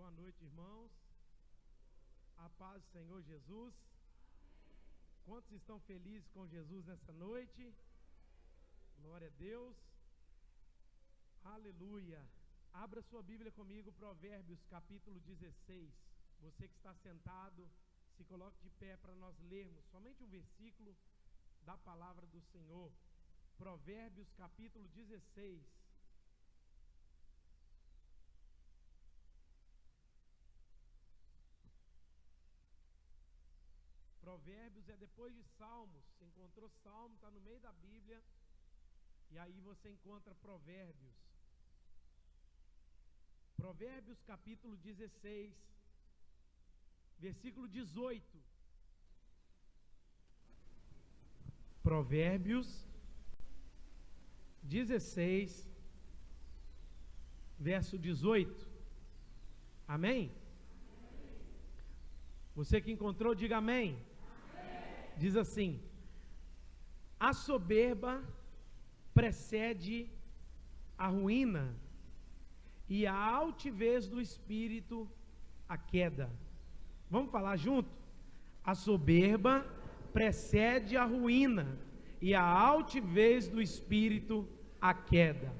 Boa noite, irmãos. A paz do Senhor Jesus. Quantos estão felizes com Jesus nessa noite? Glória a Deus. Aleluia. Abra sua Bíblia comigo, Provérbios capítulo 16. Você que está sentado, se coloque de pé para nós lermos somente um versículo da palavra do Senhor. Provérbios capítulo 16. Provérbios é depois de Salmos. Você encontrou Salmo, está no meio da Bíblia. E aí você encontra Provérbios. Provérbios capítulo 16, versículo 18. Provérbios 16, verso 18. Amém? Você que encontrou, diga amém. Diz assim: a soberba precede a ruína, e a altivez do espírito a queda. Vamos falar junto? A soberba precede a ruína, e a altivez do espírito a queda.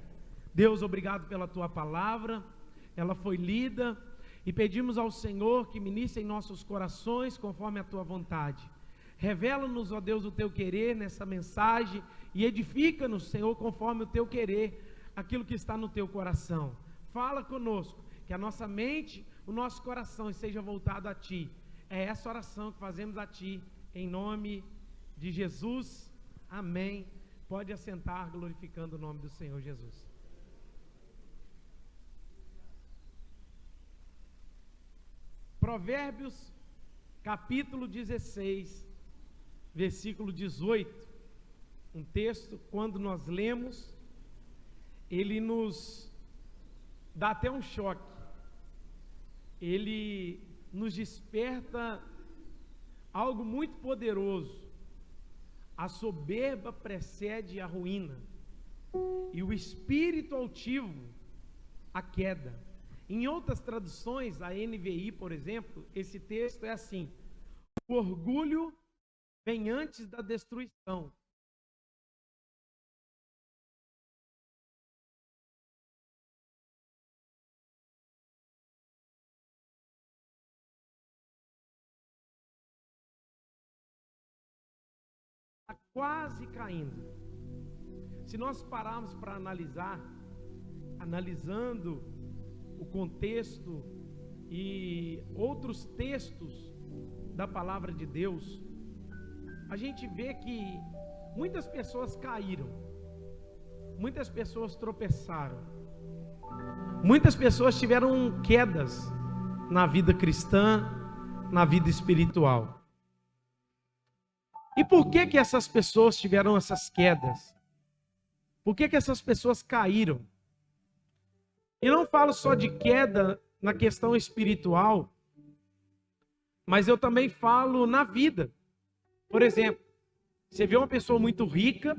Deus, obrigado pela tua palavra. Ela foi lida, e pedimos ao Senhor que ministre em nossos corações conforme a tua vontade. Revela-nos, ó Deus, o teu querer nessa mensagem e edifica-nos, Senhor, conforme o teu querer, aquilo que está no teu coração. Fala conosco, que a nossa mente, o nosso coração esteja voltado a ti. É essa oração que fazemos a ti, em nome de Jesus. Amém. Pode assentar, glorificando o nome do Senhor Jesus. Provérbios capítulo 16, versículo 18, um texto, quando nós lemos, ele nos dá até um choque, ele nos desperta algo muito poderoso. A soberba precede a ruína, e o espírito altivo a queda. Em outras traduções, a NVI, por exemplo, esse texto é assim: o orgulho vem antes da destruição. Está quase caindo. Se nós pararmos para analisar, analisando o contexto e outros textos da palavra de Deus, a gente vê que muitas pessoas caíram, muitas pessoas tropeçaram, muitas pessoas tiveram quedas na vida cristã, na vida espiritual. E por que essas pessoas tiveram essas quedas? Por que essas pessoas caíram? E não falo só de queda na questão espiritual, mas eu também falo na vida. Por exemplo, você vê uma pessoa muito rica,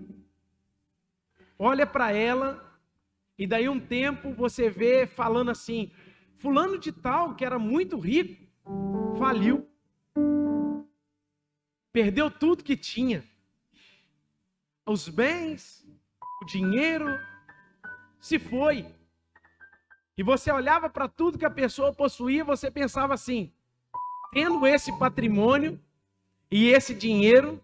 olha para ela, e daí um tempo você vê falando assim: fulano de tal, que era muito rico, faliu, perdeu tudo que tinha, os bens, o dinheiro, se foi. E você olhava para tudo que a pessoa possuía, você pensava assim: tendo esse patrimônio e esse dinheiro,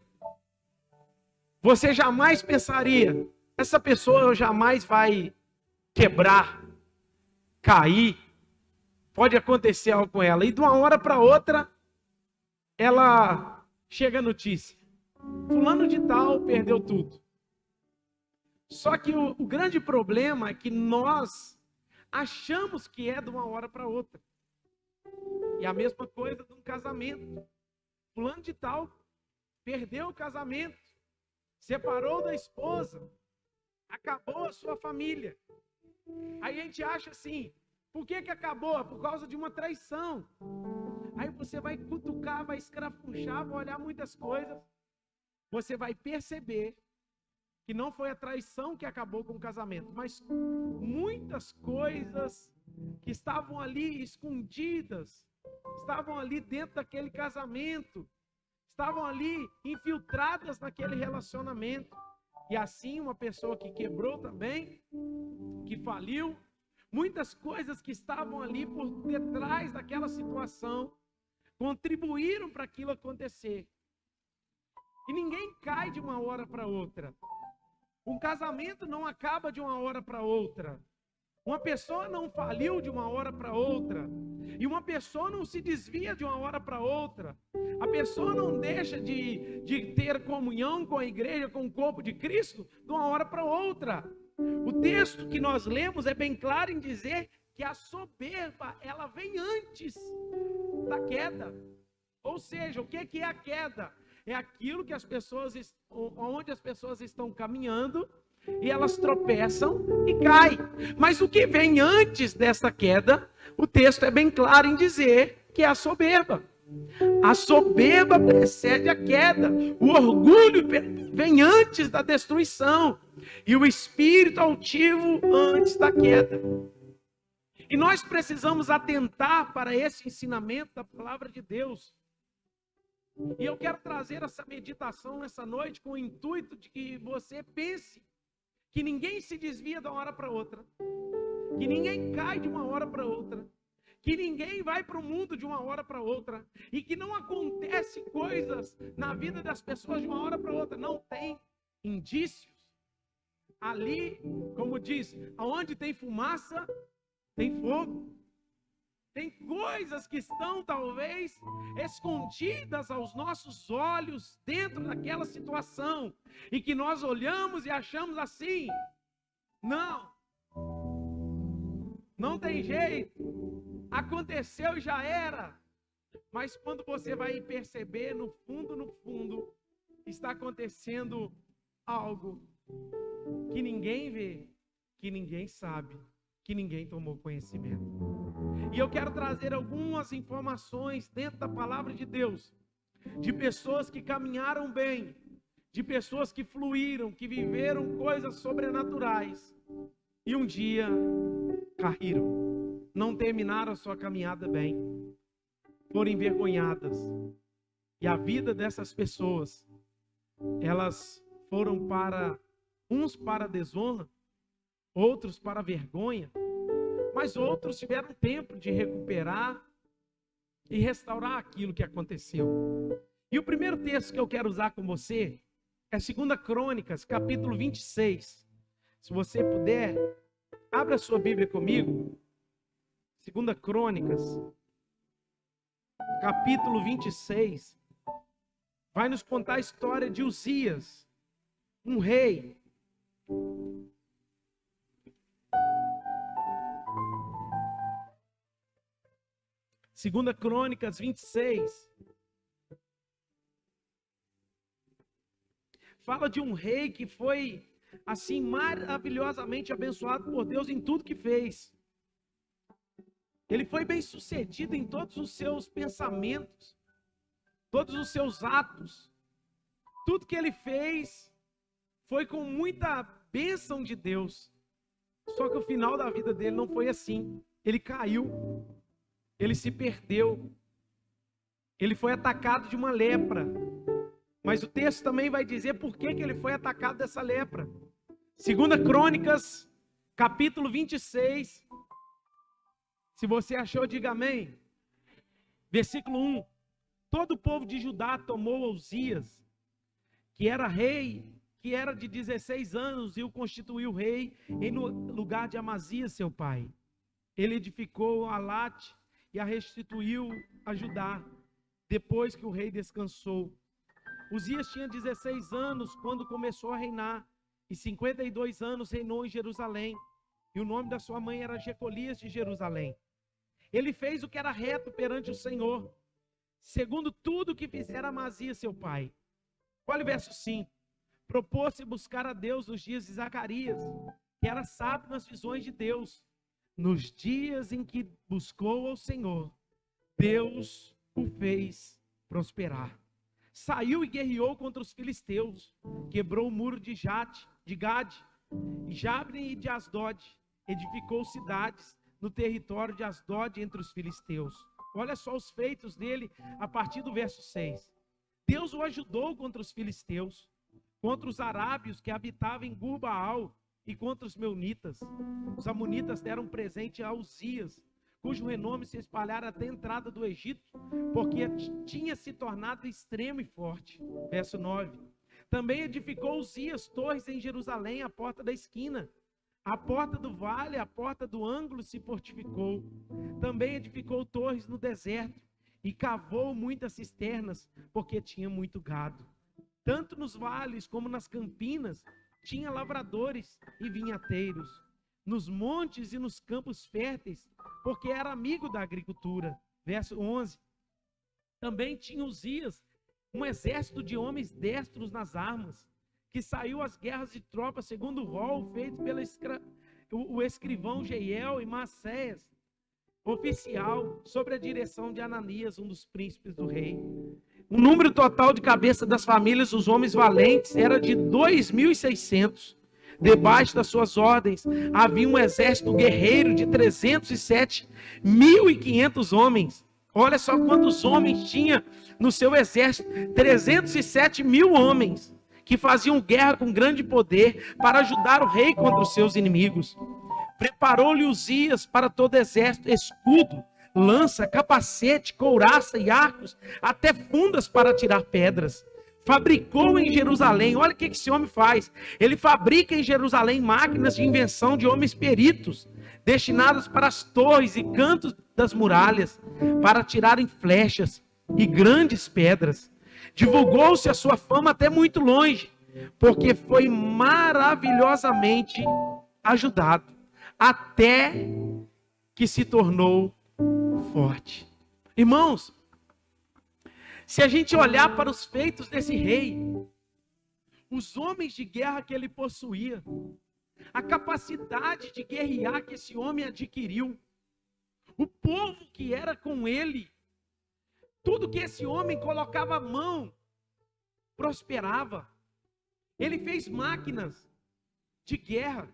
você jamais pensaria, essa pessoa jamais vai quebrar, cair, pode acontecer algo com ela. E de uma hora para outra, ela chega a notícia: fulano de tal perdeu tudo. Só que o grande problema é que nós achamos que é de uma hora para outra. E a mesma coisa de um casamento. Fulano de tal perdeu o casamento, separou da esposa, acabou a sua família. Aí a gente acha assim: por que acabou? Por causa de uma traição. Aí você vai cutucar, vai escrafunchar, vai olhar muitas coisas. Você vai perceber que não foi a traição que acabou com o casamento, mas muitas coisas que estavam ali escondidas, estavam ali dentro daquele casamento, estavam ali infiltradas naquele relacionamento. E assim uma pessoa que quebrou também, que faliu, muitas coisas que estavam ali por detrás daquela situação, contribuíram para aquilo acontecer. E ninguém cai de uma hora para outra. Um casamento não acaba de uma hora para outra. Uma pessoa não faliu de uma hora para outra. E uma pessoa não se desvia de uma hora para outra. A pessoa não deixa de ter comunhão com a igreja, com o corpo de Cristo, de uma hora para outra. O texto que nós lemos é bem claro em dizer que a soberba, ela vem antes da queda. Ou seja, o que é a queda? É aquilo que as pessoas, onde as pessoas estão caminhando e elas tropeçam e caem. Mas o que vem antes dessa queda, o texto é bem claro em dizer que é a soberba. A soberba precede a queda. O orgulho vem antes da destruição. E o espírito altivo antes da queda. E nós precisamos atentar para esse ensinamento da palavra de Deus. E eu quero trazer essa meditação nessa noite com o intuito de que você pense que ninguém se desvia de uma hora para outra, que ninguém cai de uma hora para outra, que ninguém vai para o mundo de uma hora para outra, e que não acontece coisas na vida das pessoas de uma hora para outra. Não tem indícios. Ali, como diz, aonde tem fumaça, tem fogo. Tem coisas que estão talvez escondidas aos nossos olhos dentro daquela situação e que nós olhamos e achamos assim: não tem jeito, aconteceu e já era. Mas quando você vai perceber, no fundo, está acontecendo algo que ninguém vê, que ninguém sabe, que ninguém tomou conhecimento. E eu quero trazer algumas informações dentro da palavra de Deus, de pessoas que caminharam bem, de pessoas que fluíram, que viveram coisas sobrenaturais, e um dia caíram, não terminaram a sua caminhada bem, foram envergonhadas. E a vida dessas pessoas, elas foram uns para a desonra, outros para a vergonha, mas outros tiveram tempo de recuperar e restaurar aquilo que aconteceu. E o primeiro texto que eu quero usar com você é 2 Crônicas, capítulo 26. Se você puder, abra sua Bíblia comigo. 2 Crônicas, capítulo 26. Vai nos contar a história de Uzias, um rei. Segunda Crônicas 26. Fala de um rei que foi assim maravilhosamente abençoado por Deus em tudo que fez. Ele foi bem sucedido em todos os seus pensamentos, todos os seus atos. Tudo que ele fez foi com muita bênção de Deus. Só que o final da vida dele não foi assim. Ele caiu. Ele se perdeu. Ele foi atacado de uma lepra. Mas o texto também vai dizer por que ele foi atacado dessa lepra. 2 Crônicas, capítulo 26. Se você achou, diga amém. Versículo 1. Todo o povo de Judá tomou Uzias, que era rei, que era de 16 anos, e o constituiu rei em lugar de Amazias, seu pai. Ele edificou Alate e a restituiu a Judá, depois que o rei descansou. Uzias tinha 16 anos quando começou a reinar, e 52 anos reinou em Jerusalém, e o nome da sua mãe era Jecolias de Jerusalém. Ele fez o que era reto perante o Senhor, segundo tudo que fizera Amazias, seu pai. Olha o verso 5. Propôs-se buscar a Deus nos dias de Zacarias, que era sábio nas visões de Deus. Nos dias em que buscou ao Senhor, Deus o fez prosperar. Saiu e guerreou contra os filisteus, quebrou o muro de Gade, e Jabne e de Asdod, edificou cidades, no território de Asdod entre os filisteus. Olha só os feitos dele a partir do verso 6. Deus o ajudou contra os filisteus, contra os arábios que habitavam em Gur-Baal e contra os meunitas. Os amonitas deram presente a Uzias, cujo renome se espalhara até a entrada do Egito, porque tinha se tornado extremo e forte. Verso 9. Também edificou Uzias torres em Jerusalém, à porta da esquina. A porta do vale, a porta do ângulo se fortificou. Também edificou torres no deserto e cavou muitas cisternas, porque tinha muito gado. Tanto nos vales como nas campinas tinha lavradores e vinhateiros, nos montes e nos campos férteis, porque era amigo da agricultura. Verso 11. Também tinha Uzias um exército de homens destros nas armas, que saiu às guerras de tropas segundo o rol feito pelo escrivão Jeiel e Maacéias, oficial, sobre a direção de Ananias, um dos príncipes do rei. O número total de cabeça das famílias dos homens valentes era de 2.600. Debaixo das suas ordens havia um exército guerreiro de 307.500 homens. Olha só quantos homens tinha no seu exército: 307.000 homens que faziam guerra com grande poder para ajudar o rei contra os seus inimigos. Preparou-lhe Uzias para todo exército escudo, lança, capacete, couraça e arcos, até fundas para tirar pedras. Fabricou em Jerusalém, olha o que esse homem faz. Ele fabrica em Jerusalém máquinas de invenção de homens peritos, destinadas para as torres e cantos das muralhas, para tirarem flechas e grandes pedras. Divulgou-se a sua fama até muito longe, porque foi maravilhosamente ajudado, até que se tornou forte. Irmãos, se a gente olhar para os feitos desse rei, os homens de guerra que ele possuía, a capacidade de guerrear que esse homem adquiriu, o povo que era com ele, tudo que esse homem colocava a mão, prosperava. Ele fez máquinas de guerra.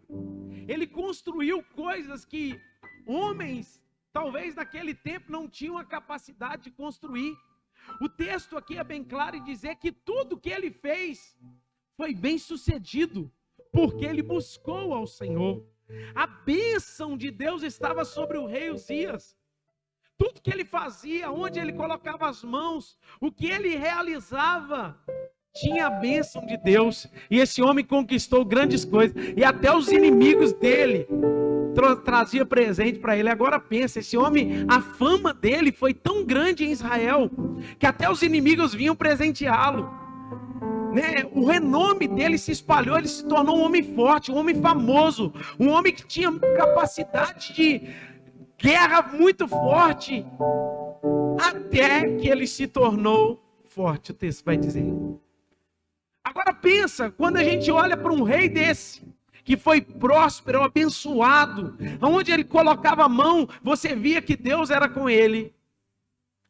Ele construiu coisas que homens, talvez naquele tempo, não tinham a capacidade de construir. O texto aqui é bem claro em dizer que tudo que ele fez foi bem sucedido, porque ele buscou ao Senhor. A bênção de Deus estava sobre o rei Uzias. Tudo que ele fazia, onde ele colocava as mãos, o que ele realizava, tinha a bênção de Deus. E esse homem conquistou grandes coisas. E até os inimigos dele trazia presente para ele. Agora pensa, esse homem, a fama dele foi tão grande em Israel, que até os inimigos vinham presenteá-lo. O renome dele se espalhou, ele se tornou um homem forte, um homem famoso, um homem que tinha capacidade de guerra muito forte, até que ele se tornou forte, o texto vai dizer. Agora pensa, quando a gente olha para um rei desse, que foi próspero, abençoado, onde ele colocava a mão, você via que Deus era com ele.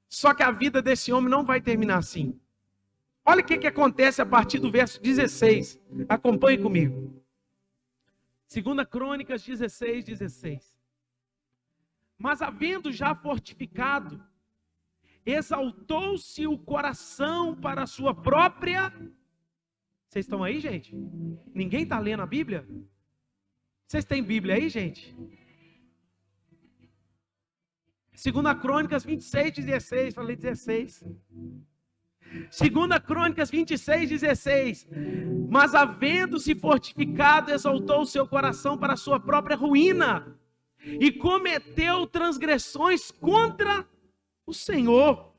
Só que a vida desse homem não vai terminar assim. Olha o que acontece a partir do verso 16. Acompanhe comigo. 2 Crônicas 16, 16. Mas havendo já fortificado, exaltou-se o coração para a sua própria... Vocês estão aí, gente? Ninguém está lendo a Bíblia? Vocês têm Bíblia aí, gente? 2 Crônicas 26, 16. Falei 16. 2 Crônicas 26, 16. Mas havendo-se fortificado, exaltou o seu coração para a sua própria ruína, e cometeu transgressões contra o Senhor,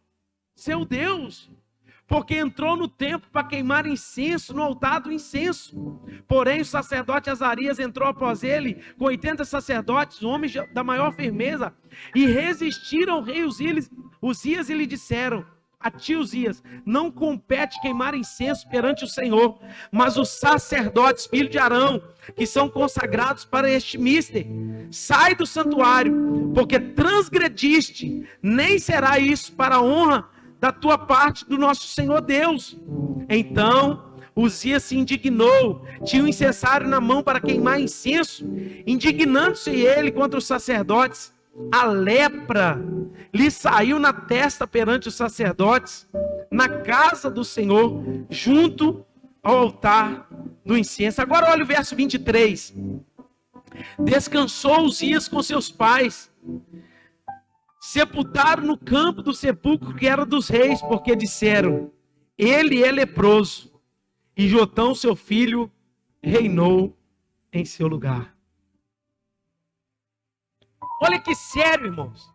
seu Deus, porque entrou no templo para queimar incenso no altar do incenso. Porém o sacerdote Azarias entrou após ele com 80 sacerdotes, homens da maior firmeza, e resistiram ao rei Uzias e lhe disseram: a ti, Uzias, não compete queimar incenso perante o Senhor, mas os sacerdotes, filhos de Arão, que são consagrados para este mister, sai do santuário, porque transgrediste, nem será isso para a honra da tua parte do nosso Senhor Deus. Então Uzias se indignou, tinha um incensário na mão para queimar incenso, indignando-se ele contra os sacerdotes. A lepra lhe saiu na testa perante os sacerdotes, na casa do Senhor, junto ao altar do incenso. Agora olha o verso 23. Descansou Uzias com seus pais, sepultaram no campo do sepulcro que era dos reis, porque disseram: ele é leproso, e Jotão, seu filho, reinou em seu lugar. Olha que sério, irmãos.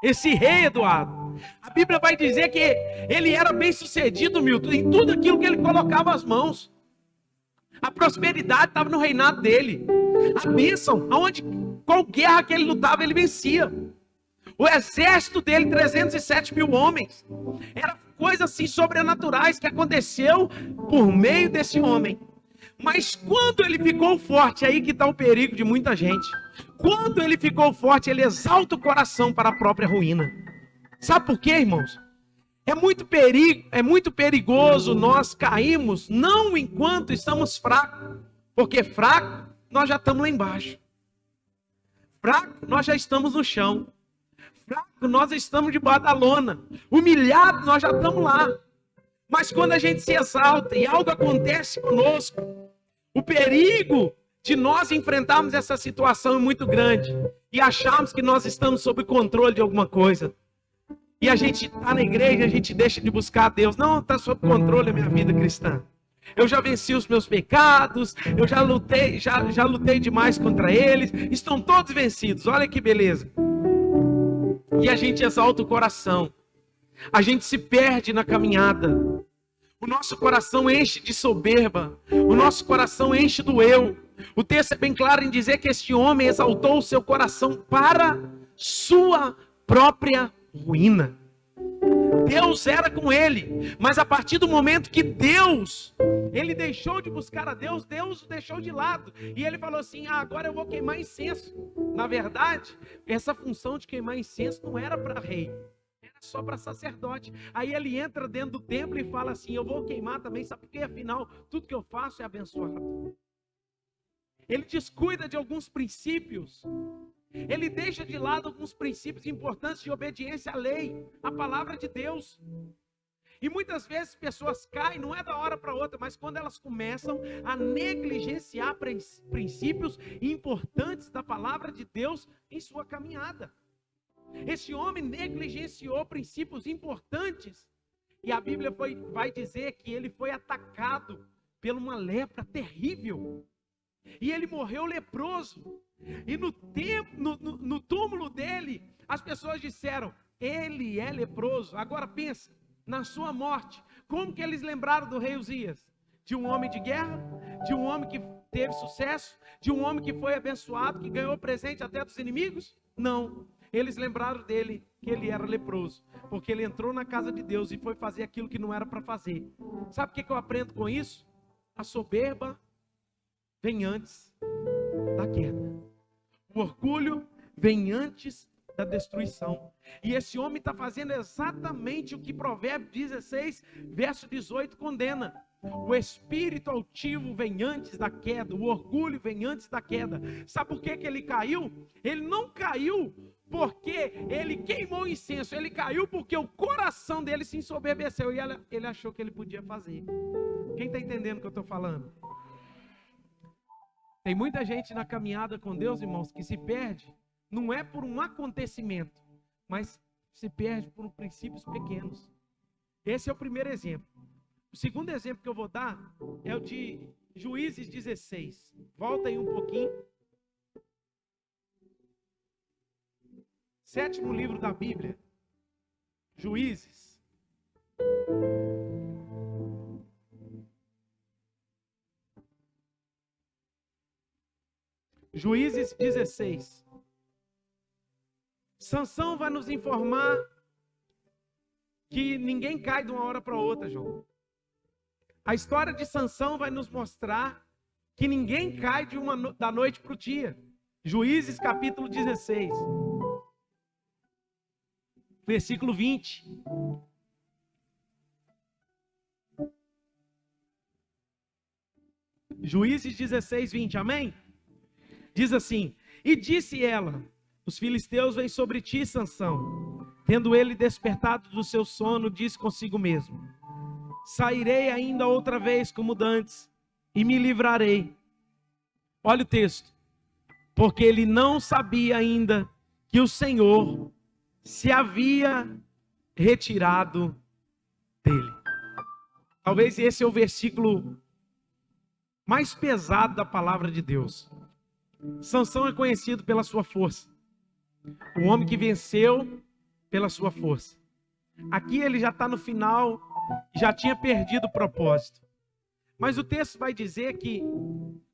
Esse rei, Eduardo, a Bíblia vai dizer que ele era bem sucedido, Milton, em tudo aquilo que ele colocava as mãos. A prosperidade estava no reinado dele. A bênção, aonde qual guerra que ele lutava, ele vencia. O exército dele, 307 mil homens. Era coisas assim sobrenaturais que aconteceu por meio desse homem. Mas quando ele ficou forte, aí que está o perigo de muita gente. Quando ele ficou forte, ele exalta o coração para a própria ruína. Sabe por quê, irmãos? É muito perigoso nós cairmos, não enquanto estamos fracos. Porque fraco, nós já estamos lá embaixo. Fraco, nós já estamos no chão. Fraco, nós estamos debaixo da lona. Humilhado, nós já estamos lá. Mas quando a gente se exalta e algo acontece conosco, o perigo de nós enfrentarmos essa situação é muito grande. E acharmos que nós estamos sob controle de alguma coisa. E a gente está na igreja, a gente deixa de buscar a Deus. Não, está sob controle a minha vida cristã. Eu já venci os meus pecados, eu já lutei demais contra eles. Estão todos vencidos, olha que beleza. E a gente exalta o coração. A gente se perde na caminhada. O nosso coração enche de soberba. O nosso coração enche do eu. O texto é bem claro em dizer que este homem exaltou o seu coração para sua própria ruína. Deus era com ele, mas a partir do momento que ele deixou de buscar a Deus, Deus o deixou de lado. E ele falou assim: agora eu vou queimar incenso. Na verdade, essa função de queimar incenso não era para rei, era só para sacerdote. Aí ele entra dentro do templo e fala assim: eu vou queimar também, sabe por quê? Afinal, tudo que eu faço é abençoado. Ele descuida de alguns princípios. Ele deixa de lado alguns princípios importantes de obediência à lei, à palavra de Deus. E muitas vezes pessoas caem, não é da hora para outra, mas quando elas começam a negligenciar princípios importantes da palavra de Deus em sua caminhada. Esse homem negligenciou princípios importantes. E a Bíblia vai dizer que ele foi atacado por uma lepra terrível. E ele morreu leproso. E no túmulo dele, as pessoas disseram: ele é leproso. Agora pensa, na sua morte, como que eles lembraram do rei Uzias? De um homem de guerra? De um homem que teve sucesso? De um homem que foi abençoado, que ganhou presente até dos inimigos? Não, eles lembraram dele que ele era leproso, porque ele entrou na casa de Deus e foi fazer aquilo que não era para fazer. Sabe o que eu aprendo com isso? A soberba vem antes da queda. O orgulho vem antes da destruição. E esse homem está fazendo exatamente o que Provérbios 16, verso 18 condena. O espírito altivo vem antes da queda. O orgulho vem antes da queda. Sabe por que ele caiu? Ele não caiu porque ele queimou incenso. Ele caiu porque o coração dele se ensoberbeceu. E ele achou que ele podia fazer. Quem está entendendo o que eu estou falando? Tem muita gente na caminhada com Deus, irmãos, que se perde, não é por um acontecimento, mas se perde por princípios pequenos. Esse é o primeiro exemplo. O segundo exemplo que eu vou dar é o de Juízes 16. Volta aí um pouquinho. 7º livro da Bíblia, Juízes. Juízes 16. Sansão vai nos informar que ninguém cai de uma hora para outra, João. A história de Sansão vai nos mostrar que ninguém cai da noite para o dia. Juízes capítulo 16. Versículo 20. Juízes 16, 20, amém? Diz assim: e disse ela: os filisteus vêm sobre ti, Sansão. Tendo ele despertado do seu sono, disse consigo mesmo: sairei ainda outra vez como dantes, e me livrarei. Olha o texto. Porque ele não sabia ainda que o Senhor se havia retirado dele. Talvez esse é o versículo mais pesado da palavra de Deus. Sansão é conhecido pela sua força. O homem que venceu pela sua força. Aqui ele já está no final, já tinha perdido o propósito. Mas o texto vai dizer que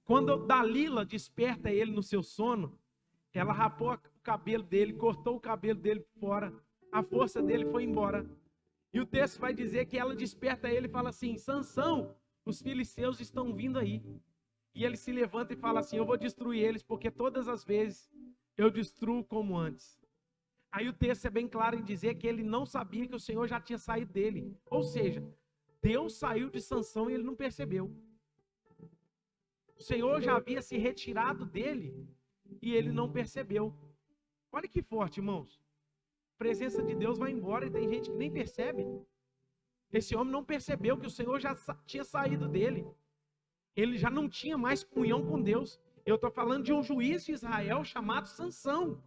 quando Dalila desperta ele no seu sono, ela rapou o cabelo dele, cortou o cabelo dele fora, a força dele foi embora. E o texto vai dizer que ela desperta ele e fala assim: Sansão, os filisteus estão vindo aí. E ele se levanta e fala assim: eu vou destruir eles, porque todas as vezes eu destruo como antes. Aí o texto é bem claro em dizer que ele não sabia que o Senhor já tinha saído dele. Ou seja, Deus saiu de Sansão e ele não percebeu. O Senhor já havia se retirado dele e ele não percebeu. Olha que forte, irmãos. A presença de Deus vai embora e tem gente que nem percebe. Esse homem não percebeu que o Senhor já tinha saído dele. Ele já não tinha mais comunhão com Deus. Eu estou falando de um juiz de Israel chamado Sansão.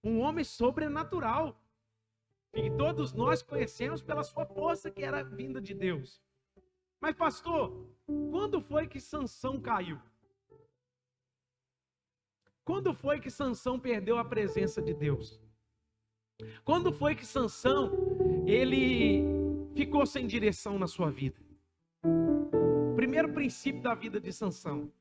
Um homem sobrenatural. E todos nós conhecemos pela sua força que era vinda de Deus. Mas pastor, quando foi que Sansão caiu? Quando foi que Sansão perdeu a presença de Deus? Quando foi que Sansão, ele ficou sem direção na sua vida? Primeiro princípio da vida de Sansão.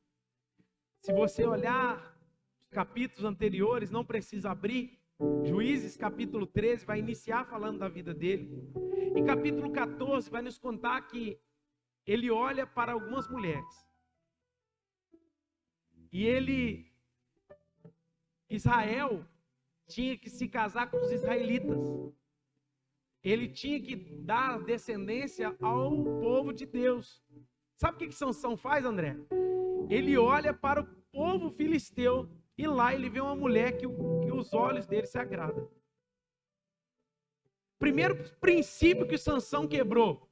Se você olhar os capítulos anteriores, não precisa abrir. Juízes capítulo 13 vai iniciar falando da vida dele. E capítulo 14 vai nos contar que ele olha para algumas mulheres. E Israel tinha que se casar com os israelitas. Ele tinha que dar descendência ao povo de Deus. Sabe o que Sansão faz, André? Ele olha para o povo filisteu e lá ele vê uma mulher que os olhos dele se agradam. Primeiro princípio que Sansão quebrou,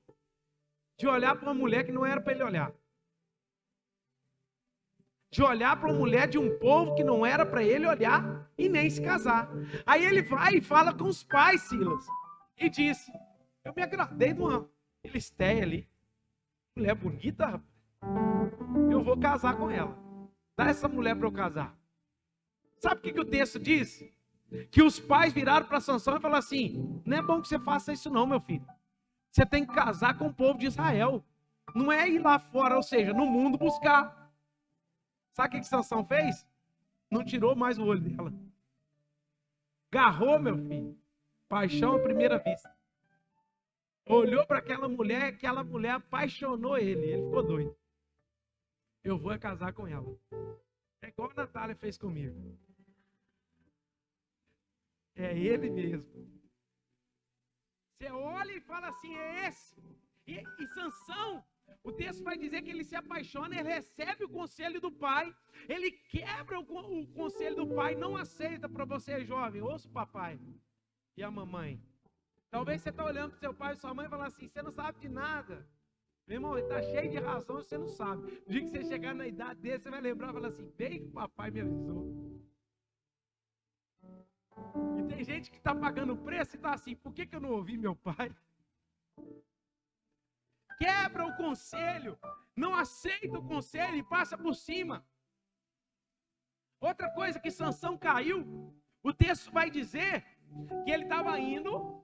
de olhar para uma mulher que não era para ele olhar. De olhar para uma mulher de um povo que não era para ele olhar e nem se casar. Aí ele vai e fala com os pais, Silas, e diz: eu me agradei de uma filisteia ali. Mulher bonita, rapaz. Eu vou casar com ela. Dá essa mulher para eu casar. Sabe o que o texto diz? Que os pais viraram para Sansão e falaram assim: não é bom que você faça isso não, meu filho. Você tem que casar com o povo de Israel. Não é ir lá fora, ou seja, no mundo buscar. Sabe o que Sansão fez? Não tirou mais o olho dela. Agarrou, meu filho. Paixão à primeira vista. Olhou para aquela mulher apaixonou ele. Ele ficou doido. Eu vou casar com ela. É igual a Natália fez comigo. É ele mesmo. Você olha e fala assim: é esse. E Sansão, o texto vai dizer que ele se apaixona, ele recebe o conselho do pai, ele quebra o conselho do pai, não aceita. Para você jovem, ouça o papai e a mamãe. Talvez você está olhando para o seu pai e sua mãe e falando assim: você não sabe de nada. Meu irmão, ele está cheio de razão, você não sabe. No dia que você chegar na idade dele, você vai lembrar e falar assim: bem que o papai me avisou. E tem gente que está pagando o preço e está assim: por que eu não ouvi meu pai? Quebra o conselho, não aceita o conselho e passa por cima. Outra coisa que Sansão caiu, o texto vai dizer que ele estava indo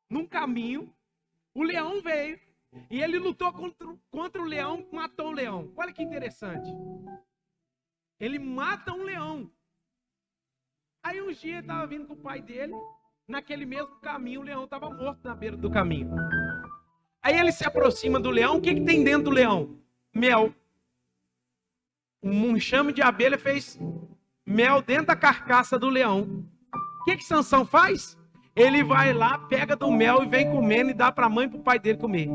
num caminho, o leão veio e ele lutou contra o leão, matou o leão. Olha que interessante. Ele mata um leão. Aí um dia ele estava vindo com o pai dele, naquele mesmo caminho o leão estava morto na beira do caminho. Aí ele se aproxima do leão, o que tem dentro do leão? Mel. Um enxame de abelha fez mel dentro da carcaça do leão. O que Sansão faz? Ele vai lá, pega do mel e vem comendo e dá para a mãe e para o pai dele comer.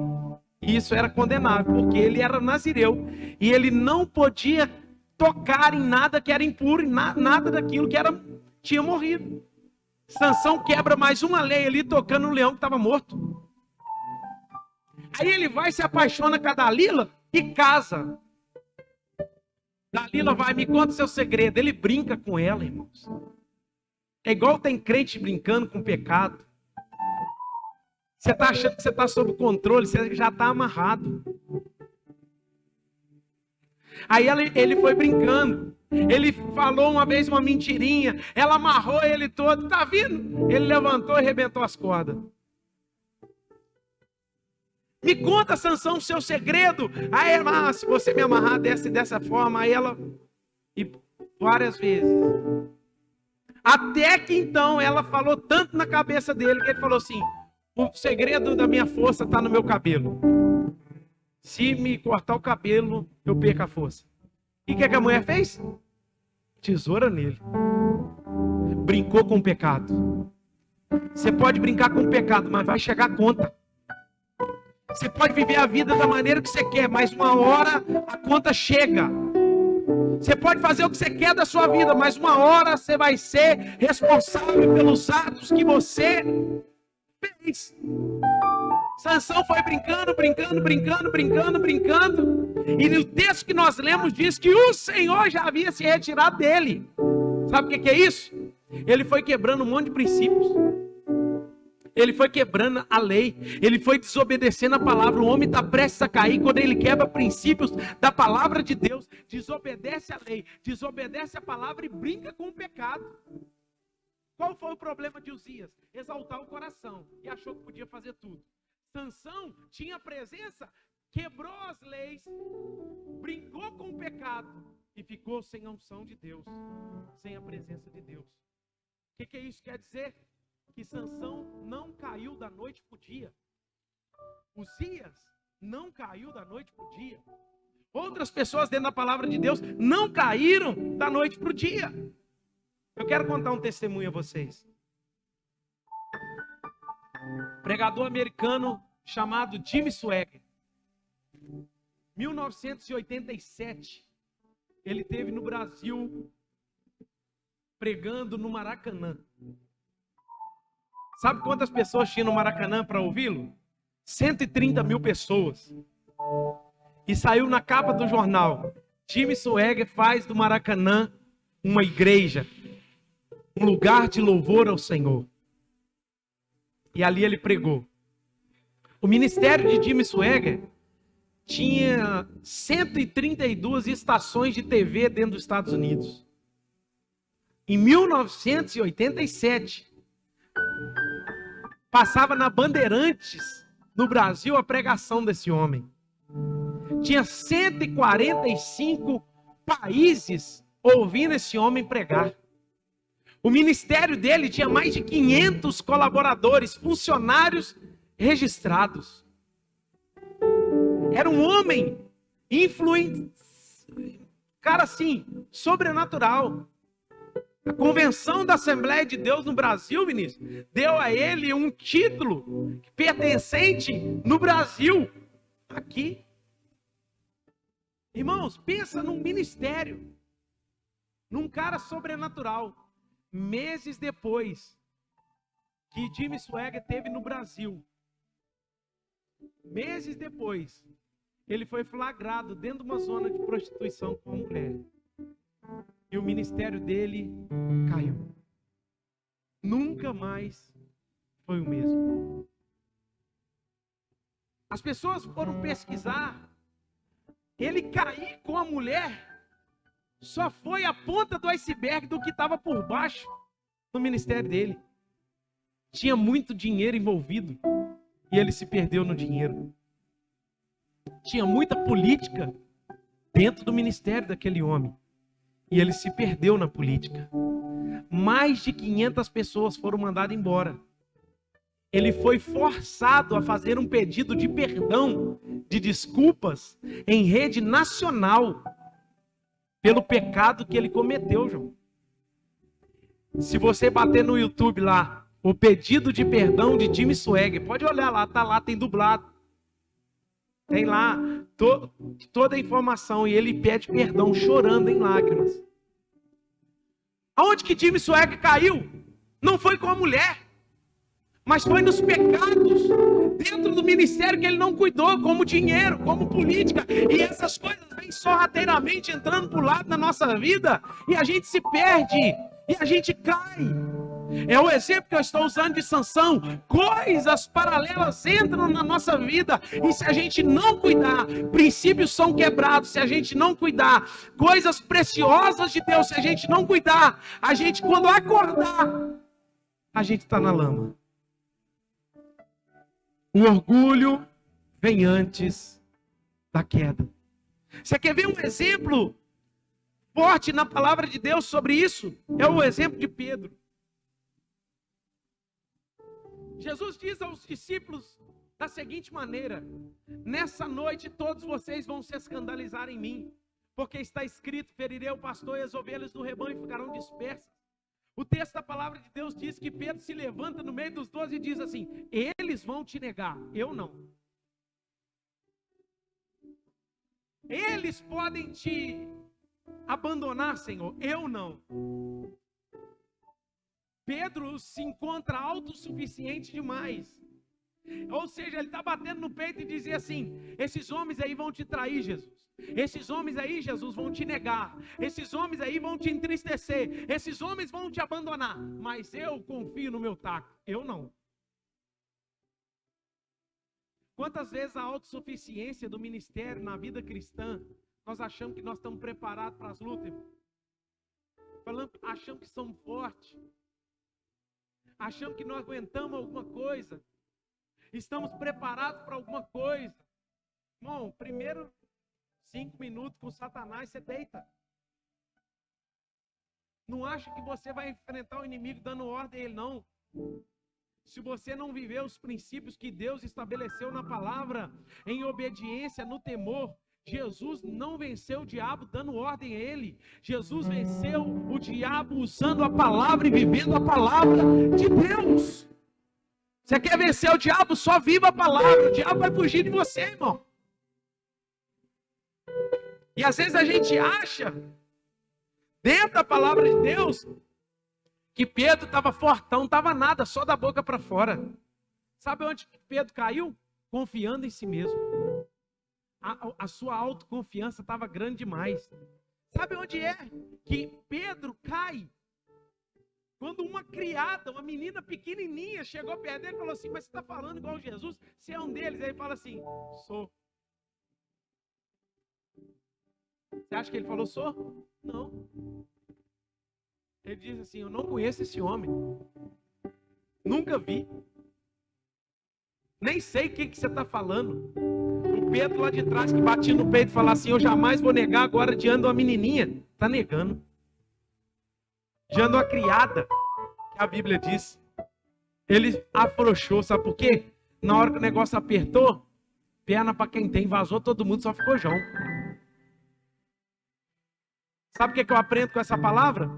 E isso era condenável, porque ele era nazireu. E ele não podia tocar em nada que era impuro, nada daquilo que tinha morrido. Sansão quebra mais uma lei ali, tocando no leão que estava morto. Aí ele vai, se apaixona com a Dalila e casa. Dalila vai, me conta o seu segredo. Ele brinca com ela, irmãos. É igual tem crente brincando com pecado. Você está achando que você está sob controle, você já está amarrado. Aí ele foi brincando. Ele falou uma vez uma mentirinha. Ela amarrou ele todo. Tá vendo? Ele levantou e arrebentou as cordas. Me conta, Sansão, o seu segredo. Aí ela, se você me amarrar dessa forma, aí ela... E várias vezes. Até que então ela falou tanto na cabeça dele, que ele falou assim, o segredo da minha força está no meu cabelo. Se me cortar o cabelo, eu perco a força. E o que a mulher fez? Tesoura nele. Brincou com o pecado. Você pode brincar com o pecado, mas vai chegar a conta. Você pode viver a vida da maneira que você quer, mas uma hora a conta chega. Você pode fazer o que você quer da sua vida, mas uma hora você vai ser responsável pelos atos que você fez. Sansão foi brincando. E no texto que nós lemos diz que o Senhor já havia se retirado dele. Sabe o que é isso? Ele foi quebrando um monte de princípios. Ele foi quebrando a lei. Ele foi desobedecendo a palavra. O homem está prestes a cair quando ele quebra princípios da palavra de Deus. Desobedece a lei. Desobedece a palavra e brinca com o pecado. Qual foi o problema de Uzias? Exaltar o coração. E achou que podia fazer tudo. Sansão tinha presença, quebrou as leis, brincou com o pecado e ficou sem a unção de Deus, sem a presença de Deus. O que isso quer dizer? Que Sansão não caiu da noite para o dia. Uzias não caiu da noite para o dia. Outras pessoas dentro da palavra de Deus não caíram da noite para o dia. Eu quero contar um testemunho a vocês. Pregador americano chamado Jimmy Swaggart. 1987, ele esteve no Brasil pregando no Maracanã. Sabe quantas pessoas tinham no Maracanã para ouvi-lo? 130 mil pessoas. E saiu na capa do jornal: Jimmy Swaggart faz do Maracanã uma igreja, um lugar de louvor ao Senhor. E ali ele pregou. O ministério de Jimmy Swaggart tinha 132 estações de TV dentro dos Estados Unidos. Em 1987, passava na Bandeirantes, no Brasil, a pregação desse homem. Tinha 145 países ouvindo esse homem pregar. O ministério dele tinha mais de 500 colaboradores, funcionários registrados. Era um homem influente, cara assim, sobrenatural. A Convenção da Assembleia de Deus no Brasil, Vinícius, deu a ele um título pertencente no Brasil, aqui. Irmãos, pensa num ministério, num cara sobrenatural. Meses depois que Jimmy Swaggart esteve no Brasil, meses depois, ele foi flagrado dentro de uma zona de prostituição com uma mulher. E o ministério dele caiu. Nunca mais foi o mesmo. As pessoas foram pesquisar. Ele cair com a mulher só foi a ponta do iceberg do que estava por baixo no ministério dele. Tinha muito dinheiro envolvido e ele se perdeu no dinheiro. Tinha muita política dentro do ministério daquele homem e ele se perdeu na política. Mais de 500 pessoas foram mandadas embora. Ele foi forçado a fazer um pedido de perdão, de desculpas, em rede nacional, pelo pecado que ele cometeu, João. Se você bater no YouTube lá, o pedido de perdão de Jimmy Swaggart, pode olhar lá, tá lá, tem dublado. Tem lá toda a informação e ele pede perdão, chorando em lágrimas. Aonde que Jimmy Swaggart caiu? Não foi com a mulher, mas foi nos pecados dentro do ministério que ele não cuidou, como dinheiro, como política, e essas coisas vêm sorrateiramente entrando para o lado da nossa vida, e a gente se perde, e a gente cai. É o exemplo que eu estou usando de Sansão. Coisas paralelas entram na nossa vida, e se a gente não cuidar, princípios são quebrados. Se a gente não cuidar, coisas preciosas de Deus, se a gente não cuidar, a gente, quando acordar, a gente está na lama. O orgulho vem antes da queda. Você quer ver um exemplo forte na palavra de Deus sobre isso? É o exemplo de Pedro. Jesus diz aos discípulos da seguinte maneira: nessa noite todos vocês vão se escandalizar em mim, porque está escrito: ferirei o pastor e as ovelhas do rebanho ficarão dispersas. O texto da palavra de Deus diz que Pedro se levanta no meio dos 12 e diz assim: eles vão te negar, eu não. Eles podem te abandonar, Senhor, eu não. Pedro se encontra autossuficiente demais. Ou seja, ele está batendo no peito e dizia assim: esses homens aí vão te trair, Jesus. Esses homens aí, Jesus, vão te negar. Esses homens aí vão te entristecer. Esses homens vão te abandonar. Mas eu confio no meu taco. Eu não. Quantas vezes a autossuficiência do ministério na vida cristã, nós achamos que nós estamos preparados para as lutas, achamos que somos fortes, achamos que nós aguentamos alguma coisa, estamos preparados para alguma coisa. Irmão, primeiro 5 minutos com Satanás, você deita. Não acha que você vai enfrentar o inimigo dando ordem a ele, não. Se você não viver os princípios que Deus estabeleceu na palavra, em obediência, no temor, Jesus não venceu o diabo dando ordem a ele. Jesus venceu o diabo usando a palavra e vivendo a palavra de Deus. Você quer vencer o diabo? Só viva a palavra. O diabo vai fugir de você, irmão. E às vezes a gente acha, dentro da palavra de Deus, que Pedro estava fortão, estava nada, só da boca para fora. Sabe onde Pedro caiu? Confiando em si mesmo. A sua autoconfiança estava grande demais. Sabe onde é que Pedro cai? Quando uma criada, uma menina pequenininha, chegou perto dele e falou assim: mas você está falando igual Jesus? Você é um deles? Aí ele fala assim: sou. Você acha que ele falou sou? Não. Ele diz assim: eu não conheço esse homem. Nunca vi. Nem sei o que você está falando. O Pedro lá de trás que batia no peito e falava assim: eu jamais vou negar agora diante de uma menininha. Está negando. Diante de uma criada, que a Bíblia diz. Ele afrouxou, sabe por quê? Na hora que o negócio apertou, perna para quem tem, vazou todo mundo, só ficou João. Sabe o que eu aprendo com essa palavra?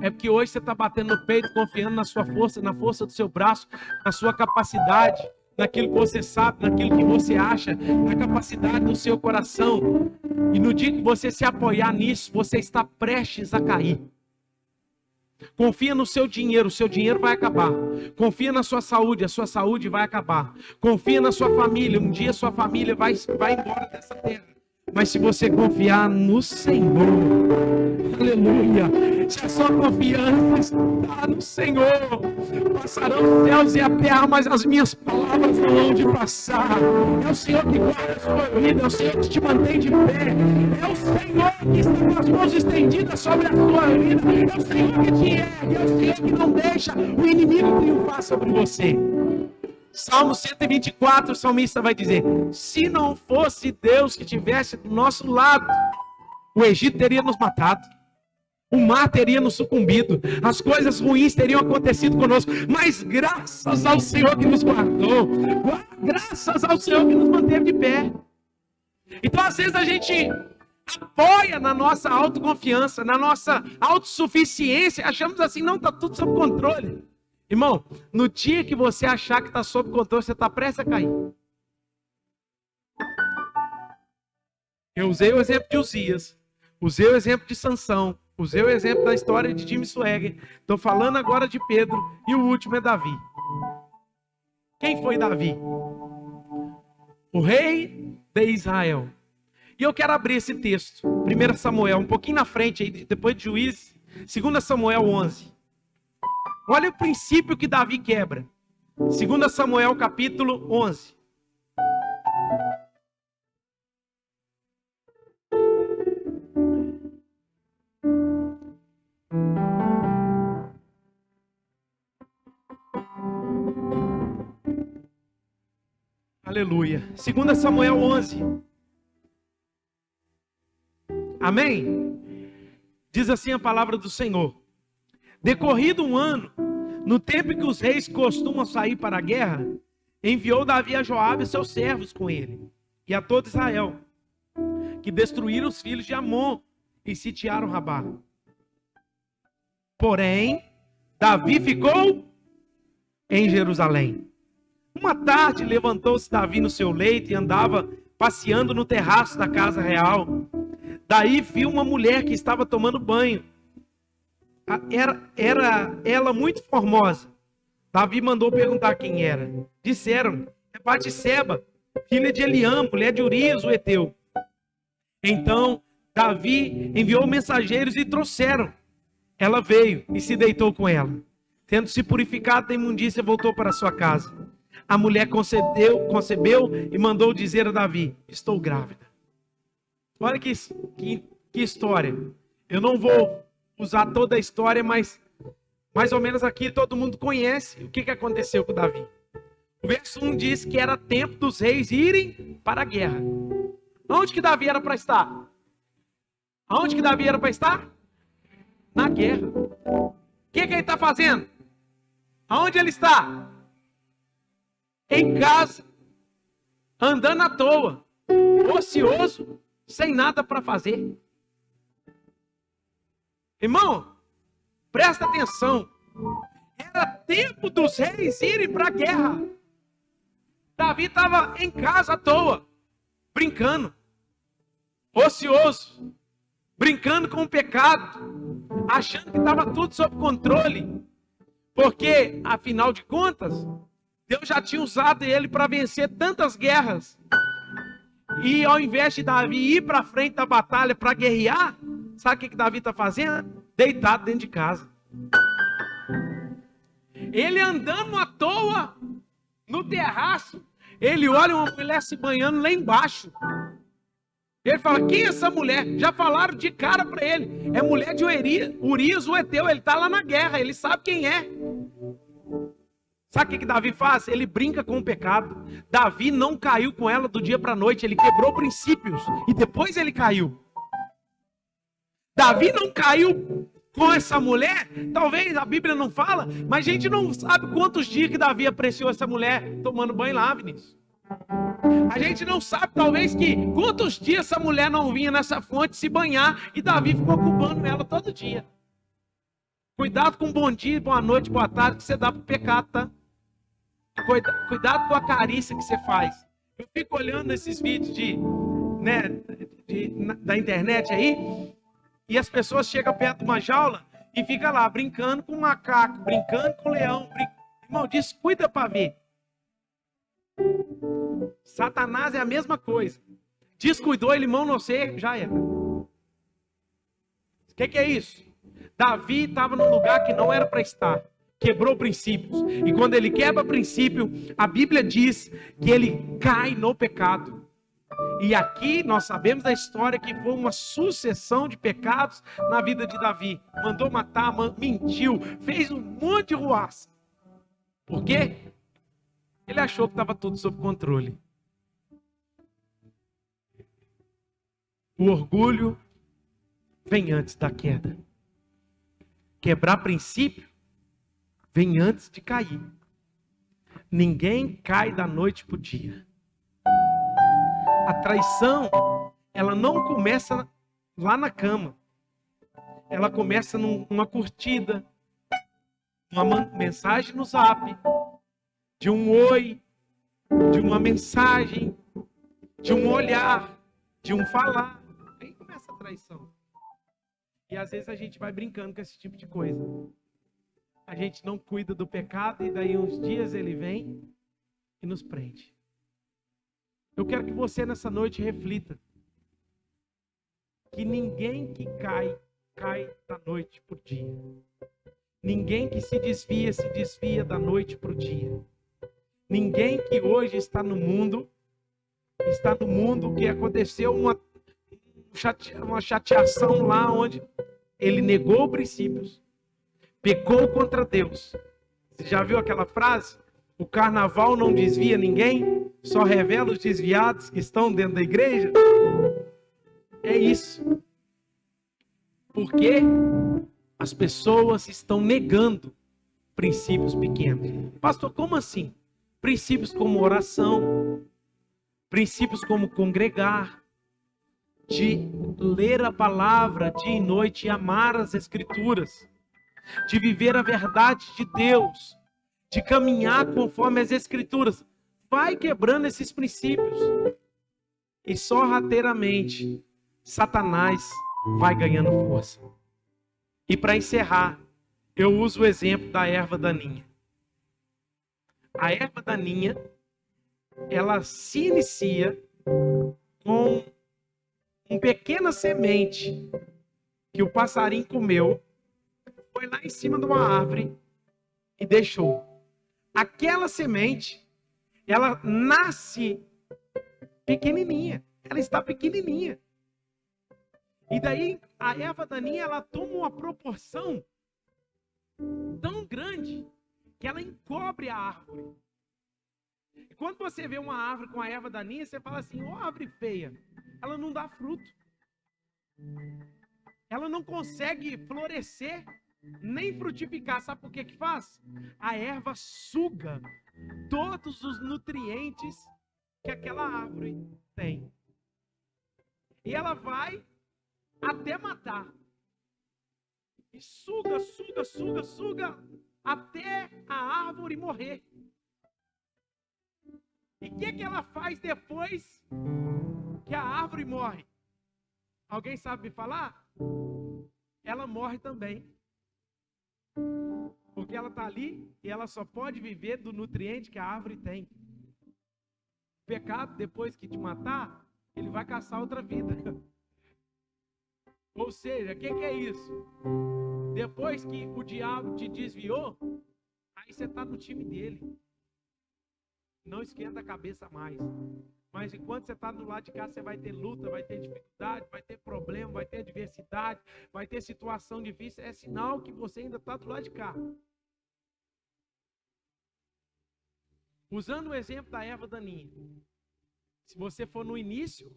É porque hoje você está batendo no peito, confiando na sua força, na força do seu braço, na sua capacidade, naquilo que você sabe, naquilo que você acha, na capacidade do seu coração. E no dia que você se apoiar nisso, você está prestes a cair. Confia no seu dinheiro, o seu dinheiro vai acabar. Confia na sua saúde, a sua saúde vai acabar. Confia na sua família, um dia sua família vai embora dessa terra. Mas se você confiar no Senhor, aleluia, se a sua confiança está no Senhor, passarão os céus e a terra, mas as minhas palavras não hão de passar. É o Senhor que guarda a sua vida, é o Senhor que te mantém de pé, é o Senhor que está com as mãos estendidas sobre a sua vida, é o Senhor que te ergue, é o Senhor que não deixa o inimigo triunfar sobre você. Salmo 124, o salmista vai dizer: se não fosse Deus que estivesse do nosso lado, o Egito teria nos matado, o mar teria nos sucumbido, as coisas ruins teriam acontecido conosco, mas graças ao Senhor que nos guardou, graças ao Senhor que nos manteve de pé. Então às vezes a gente apoia na nossa autoconfiança, na nossa autossuficiência, achamos assim: não, está tudo sob controle. Irmão, no dia que você achar que está sob controle, você está prestes a cair. Eu usei o exemplo de Uzias, usei o exemplo de Sansão, usei o exemplo da história de Jim Swagger. Estou falando agora de Pedro e o último é Davi. Quem foi Davi? O rei de Israel. E eu quero abrir esse texto, 1 Samuel, um pouquinho na frente, aí, depois de Juízes, 2 Samuel 11. Olha o princípio que Davi quebra. 2 Samuel capítulo 11. Aleluia. 2 Samuel 11. Amém? Diz assim a palavra do Senhor. Decorrido um ano, no tempo em que os reis costumam sair para a guerra, enviou Davi a Joabe e seus servos com ele, e a todo Israel, que destruíram os filhos de Amon e sitiaram Rabá. Porém, Davi ficou em Jerusalém. Uma tarde levantou-se Davi no seu leito e andava passeando no terraço da casa real. Daí viu uma mulher que estava tomando banho. Era ela muito formosa. Davi mandou perguntar quem era. Disseram, é Batseba, filha de Eliam, mulher de Urias, o heteu. Então Davi enviou mensageiros e trouxeram. Ela veio e se deitou com ela. Tendo se purificado da imundícia, voltou para sua casa. A mulher concebeu e mandou dizer a Davi, estou grávida. Olha que história. Eu não vou usar toda a história, mas mais ou menos aqui todo mundo conhece o que aconteceu com Davi. O verso 1 diz que era tempo dos reis irem para a guerra. Onde que Davi era para estar? Aonde que Davi era para estar? Na guerra. O que ele está fazendo? Aonde ele está? Em casa, andando à toa, ocioso, sem nada para fazer. Irmão, presta atenção. Era tempo dos reis irem para a guerra. Davi estava em casa à toa, brincando, ocioso, brincando com o pecado, achando que estava tudo sob controle. Porque, afinal de contas, Deus já tinha usado ele para vencer tantas guerras. E ao invés de Davi ir para frente da batalha para guerrear, sabe o que Davi está fazendo? Deitado dentro de casa. Ele andando à toa no terraço. Ele olha uma mulher se banhando lá embaixo. Ele fala, quem é essa mulher? Já falaram de cara para ele. É mulher de Urias, o heteu. Ele está lá na guerra, ele sabe quem é. Sabe o que Davi faz? Ele brinca com o pecado. Davi não caiu com ela do dia para a noite. Ele quebrou princípios. E depois ele caiu. Davi não caiu com essa mulher. Talvez a Bíblia não fala. Mas a gente não sabe quantos dias que Davi apreciou essa mulher tomando banho lá, Vinícius. A gente não sabe, talvez, que quantos dias essa mulher não vinha nessa fonte se banhar. E Davi ficou culpando ela todo dia. Cuidado com bom dia, boa noite, boa tarde que você dá pro pecado, tá? Cuidado com a carícia que você faz. Eu fico olhando esses vídeos da internet aí, e as pessoas chegam perto de uma jaula e ficam lá brincando com o macaco, brincando com o leão. Irmão, descuida para ver. Satanás é a mesma coisa. Descuidou, ele mão no seco, já era. O que é isso? Davi estava num lugar que não era para estar. Quebrou princípios. E quando ele quebra princípio, a Bíblia diz que ele cai no pecado. E aqui nós sabemos da história que foi uma sucessão de pecados na vida de Davi. Mandou matar, mentiu, fez um monte de ruaça. Por quê? Ele achou que estava tudo sob controle. O orgulho vem antes da queda. Quebrar princípio vem antes de cair. Ninguém cai da noite para o dia. A traição, ela não começa lá na cama. Ela começa numa curtida, uma mensagem no zap, de um oi, de uma mensagem, de um olhar, de um falar. Aí começa a traição. E às vezes a gente vai brincando com esse tipo de coisa. A gente não cuida do pecado e daí uns dias ele vem e nos prende. Eu quero que você nessa noite reflita que ninguém que cai da noite por dia. Ninguém que se desvia da noite para o dia. Ninguém que hoje está no mundo que aconteceu uma chateação lá onde ele negou princípios, pecou contra Deus. Você já viu aquela frase? O carnaval não desvia ninguém, só revela os desviados que estão dentro da igreja. É isso. Porque as pessoas estão negando princípios pequenos. Pastor, como assim? Princípios como oração, princípios como congregar, de ler a palavra dia e noite e amar as escrituras, de viver a verdade de Deus, de caminhar conforme as escrituras. Vai quebrando esses princípios e sorrateiramente Satanás vai ganhando força. E para encerrar, eu uso o exemplo da erva daninha. A erva daninha, ela se inicia com uma pequena semente que o passarinho comeu, foi lá em cima de uma árvore e deixou. Aquela semente, ela nasce pequenininha, ela está pequenininha. E daí a erva daninha, ela toma uma proporção tão grande que ela encobre a árvore. E quando você vê uma árvore com a erva daninha, você fala assim: ó, árvore feia, ela não dá fruto. Ela não consegue florescer, nem frutificar. Sabe por que que faz? A erva suga todos os nutrientes que aquela árvore tem. E ela vai até matar. E suga até a árvore morrer. E o que ela faz depois que a árvore morre? Alguém sabe me falar? Ela morre também. Porque ela está ali e ela só pode viver do nutriente que a árvore tem. O pecado, depois que te matar, ele vai caçar outra vida. Ou seja, o que é isso? Depois que o diabo te desviou, aí você está no time dele. Não esquenta a cabeça mais. Mas enquanto você está do lado de cá, você vai ter luta, vai ter dificuldade, vai ter problema, vai ter adversidade, vai ter situação difícil. É sinal que você ainda está do lado de cá. Usando o exemplo da erva daninha. Se você for no início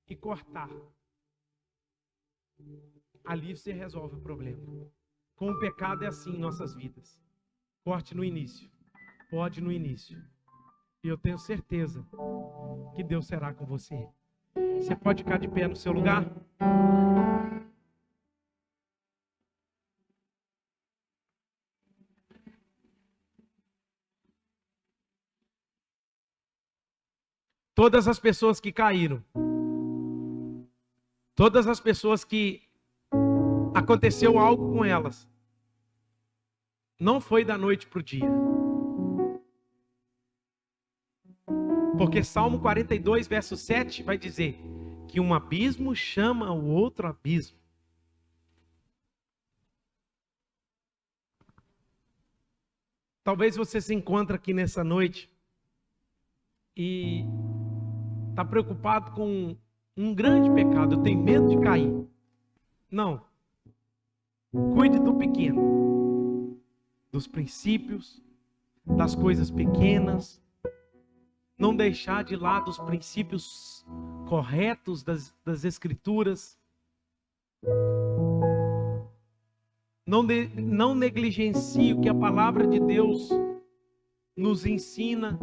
e cortar, ali você resolve o problema. Com o pecado é assim em nossas vidas. Corte no início. Pode no início. E eu tenho certeza que Deus será com você. Você pode ficar de pé no seu lugar? Todas as pessoas que caíram, todas as pessoas que aconteceu algo com elas, não foi da noite para o dia. Porque Salmo 42, verso 7 vai dizer que um abismo chama o outro abismo. Talvez você se encontre aqui nessa noite e está preocupado com um grande pecado. Eu tenho medo de cair. Não. Cuide do pequeno, dos princípios, das coisas pequenas. Não deixar de lado os princípios corretos das Escrituras. Não negligencie o que a palavra de Deus nos ensina.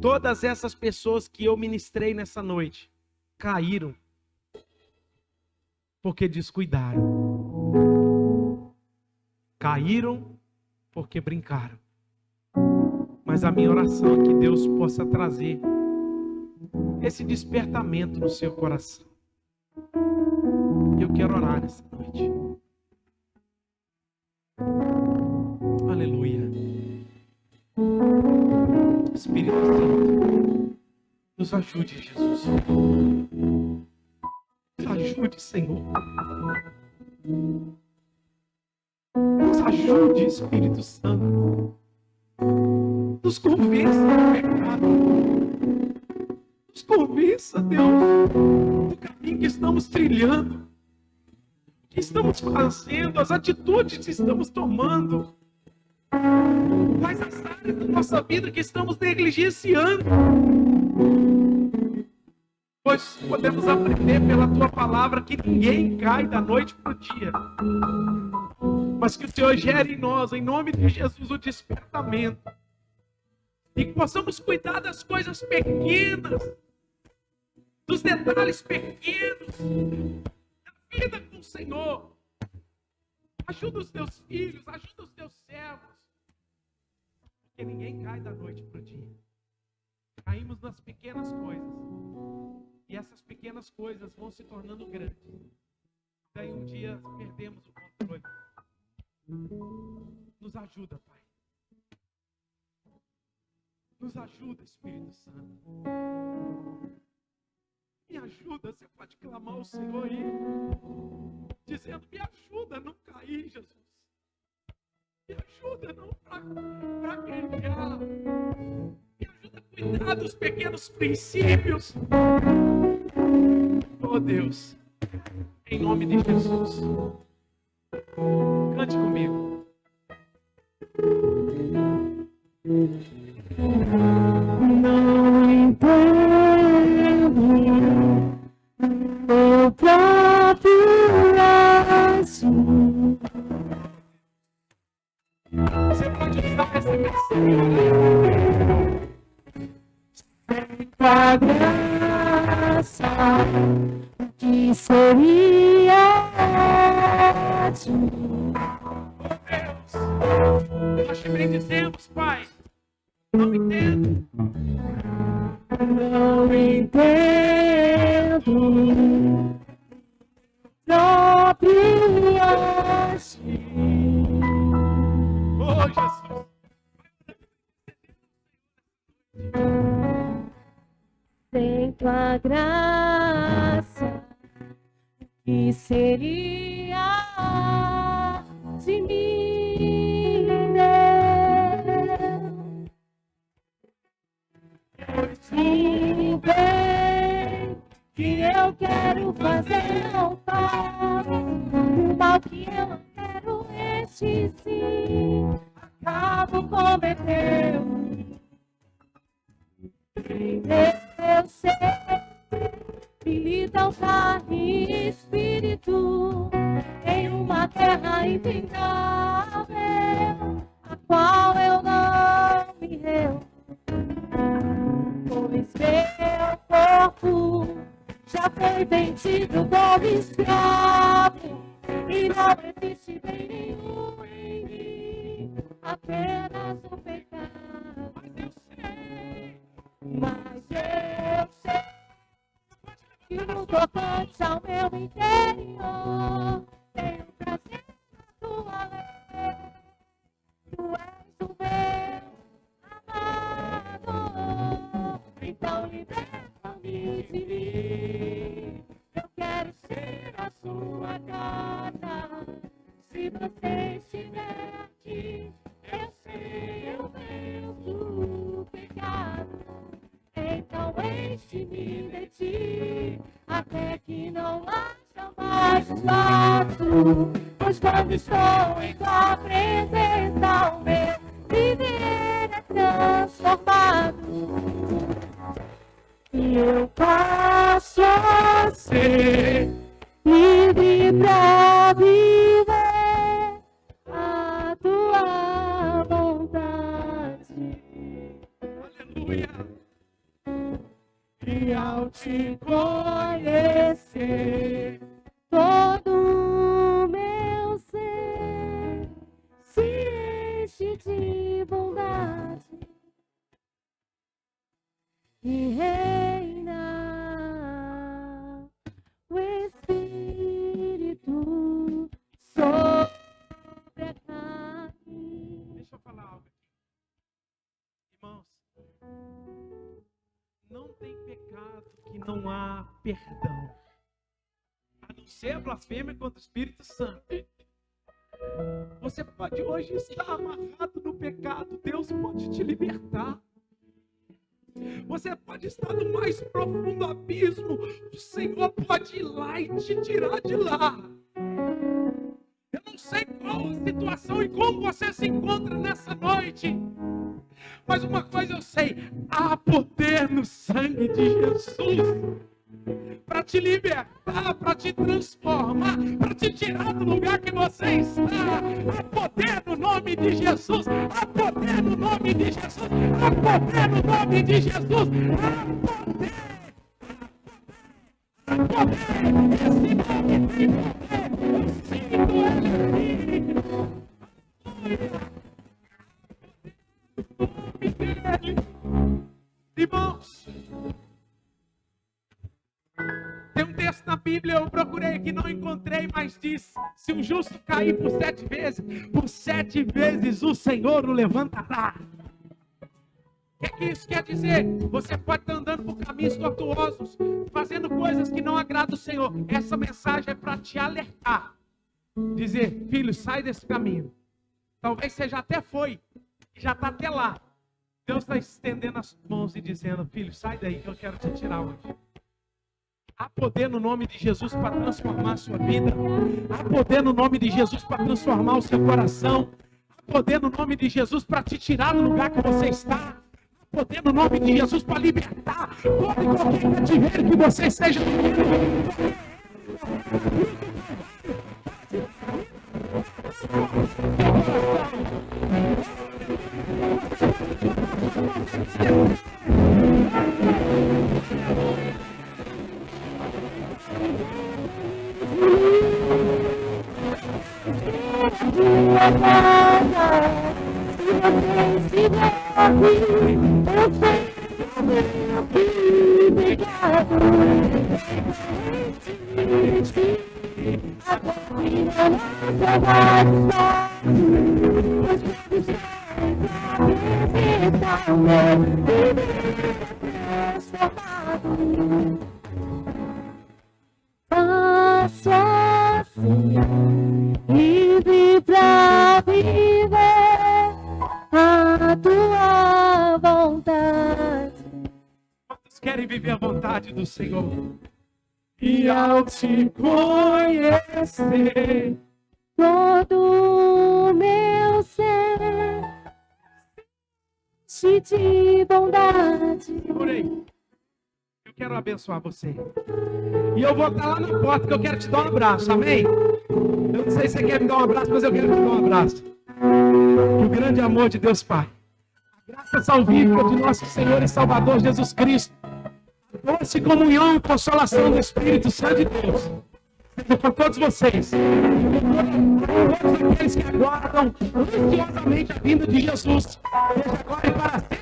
Todas essas pessoas que eu ministrei nessa noite caíram porque descuidaram. Caíram porque brincaram. Mas a minha oração é que Deus possa trazer esse despertamento no seu coração. Eu quero orar nessa noite. Aleluia. Espírito Santo, nos ajude, Jesus. Nos ajude, Senhor. Nos ajude, Espírito Santo. Nos convença do pecado. Nos convença, Deus, do caminho que estamos trilhando, o que estamos fazendo, as atitudes que estamos tomando, quais as áreas da nossa vida que estamos negligenciando. Pois podemos aprender pela Tua palavra que ninguém cai da noite para o dia, mas que o Senhor gere em nós, em nome de Jesus, o despertamento. E que possamos cuidar das coisas pequenas, dos detalhes pequenos, da vida com o Senhor. Ajuda os teus filhos, ajuda os teus servos. Porque ninguém cai da noite para o dia. Caímos nas pequenas coisas. E essas pequenas coisas vão se tornando grandes. Daí um dia perdemos o controle. Nos ajuda, Pai. Nos ajuda, Espírito Santo. Me ajuda, você pode clamar ao Senhor aí, dizendo, me ajuda a não cair, Jesus. Me ajuda a não fraquejar. Me ajuda a cuidar dos pequenos princípios. Oh Deus, em nome de Jesus. Cante comigo. Não entendo meu próprio assim. Você pode usar essa canção. Sem tua graça, o que seria de mim? Oh Deus, nós te bendizemos, Pai. Não entendo. Não entendo próprio assim. Oh Jesus. Sem tua graça, o que seria de mim, Deus? Se bem que eu quero fazer, não faço. O mal que eu não quero, este sim, acabo cometendo. Em meu ser milita o carne e espírito em uma terra infindável, a qual eu não me rendo, pois meu corpo já foi vendido como escravo e não existe bem nenhum em mim, apenas o pecado. Mas eu sei que no tocante ao meu interior tenho prazer na tua lei. Tu és o meu amado, então liberta-me de mim. Eu quero ser a sua casa. Se você estiver aqui, eu sei, eu venço o pecado. Então enche-me de ti, até que não haja mais espaço. Pois quando estou em tua presença, o meu viver é transformado. E eu passo a ser livre pra viver a tua vontade. Aleluia. E ao te conhecer, todo o meu ser se enche de bondade e reina não há perdão. A não ser a blasfêmia contra o Espírito Santo. Você pode hoje estar amarrado no pecado. Deus pode te libertar. Você pode estar no mais profundo abismo. O Senhor pode ir lá e te tirar de lá. Eu não sei qual a situação e como você se encontra nessa noite. Mas uma coisa eu sei. Há poder no sangue de Jesus. Para te libertar, para te transformar, para te tirar do lugar que você está. Há poder no nome de Jesus. Há poder no nome de Jesus. Há poder no nome de Jesus. Há poder. Há poder. Esse nome tem poder. Eu sinto ele aqui. Irmãos, tem um texto na Bíblia, eu procurei que não encontrei, mas diz: se o justo cair por 7 vezes o Senhor o levantará. O que isso quer dizer? Você pode estar andando por caminhos tortuosos, fazendo coisas que não agradam o Senhor. Essa mensagem é para te alertar. Dizer: filho, sai desse caminho. Talvez você já até foi, já está até lá. Deus está estendendo as mãos e dizendo: filho, sai daí que eu quero te tirar hoje. Há poder no nome de Jesus para transformar a sua vida. Há poder no nome de Jesus para transformar o seu coração. Há poder no nome de Jesus para te tirar do lugar que você está. Há poder no nome de Jesus para libertar todo e qualquer cativeiro que você esteja vivendo. Faço assim, livre pra viver a tua vontade. Quantos querem viver a vontade do Senhor? E ao te conhecer, todo o meu ser cheio de bondade. por aí. Eu quero abençoar você. E eu vou estar lá na porta que eu quero te dar um abraço, amém? Eu não sei se você quer me dar um abraço, mas eu quero te dar um abraço. Que o grande amor de Deus Pai, a graça salvífica de nosso Senhor e Salvador Jesus Cristo, a doce comunhão e consolação do Espírito Santo de Deus, seja com todos vocês, com todos aqueles que aguardam ansiosamente a vinda de Jesus, seja agora e para sempre.